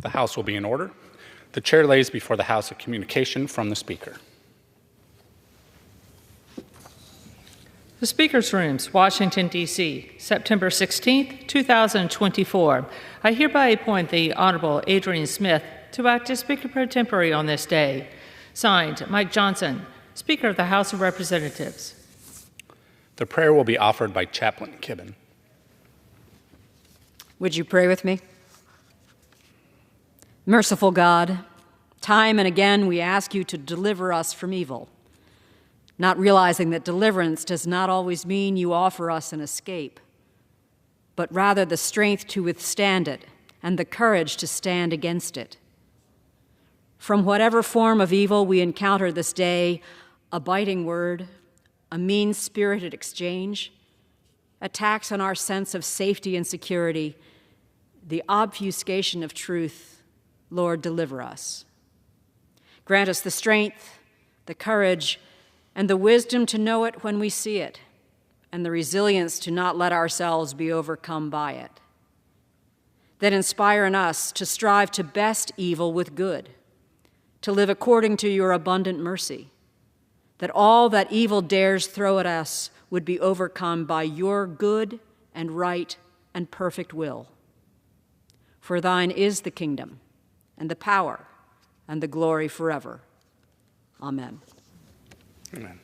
The House will be in order. The chair lays before the House a communication from the Speaker. The Speaker's Rooms, Washington, D.C., September 16, 2024. I hereby appoint the Honorable Adrian Smith to act as Speaker pro tempore on this day. Signed, Mike Johnson, Speaker of the House of Representatives. The prayer will be offered by Chaplain Kibben. Would you pray with me? Merciful God, time and again we ask you to deliver us from evil, not realizing that deliverance does not always mean you offer us an escape, but rather the strength to withstand it and the courage to stand against it. From whatever form of evil we encounter this day, a biting word, a mean-spirited exchange, attacks on our sense of safety and security, the obfuscation of truth, Lord, deliver us. Grant us the strength, the courage, and the wisdom to know it when we see it, and the resilience to not let ourselves be overcome by it. Then inspire in us to strive to best evil with good, to live according to your abundant mercy, that all that evil dares throw at us would be overcome by your good and right and perfect will. For thine is the kingdom, and the power, and the glory forever. Amen. Amen.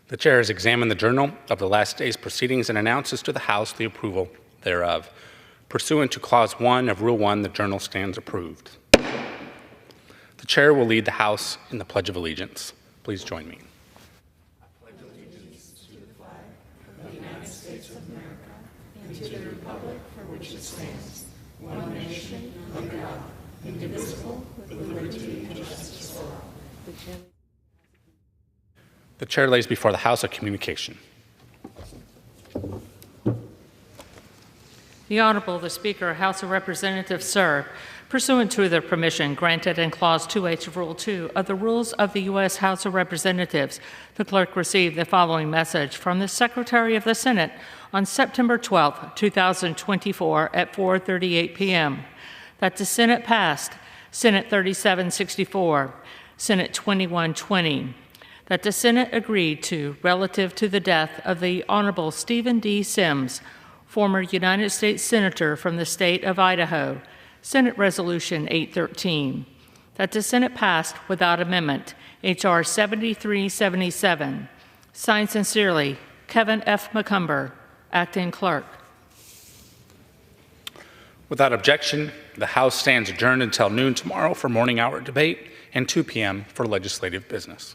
The chair has examined the journal of the last day's proceedings and announces to the House the approval thereof. Pursuant to Clause 1 of Rule 1, the journal stands approved. The chair will lead the House in the Pledge of Allegiance. Please join me. I pledge allegiance to the flag of the United States of America and to the republic for which it stands, one nation, under God, indivisible, with liberty and justice for all. The chair lays before the House a communication. The Honorable, the Speaker, House of Representatives, sir, pursuant to the permission granted in Clause 2H of Rule 2 of the Rules of the U.S. House of Representatives, the clerk received the following message from the Secretary of the Senate on September 12, 2024 at 4:38 p.m. that the Senate passed Senate 3764, Senate 2120, that the Senate agreed to relative to the death of the Honorable Stephen D. Sims, former United States Senator from the state of Idaho, Senate Resolution 813, that the Senate passed without amendment H.R. 7377. Signed sincerely, Kevin F. McCumber, Acting Clerk. Without objection, the House stands adjourned until noon tomorrow for morning hour debate and 2 p.m. for legislative business.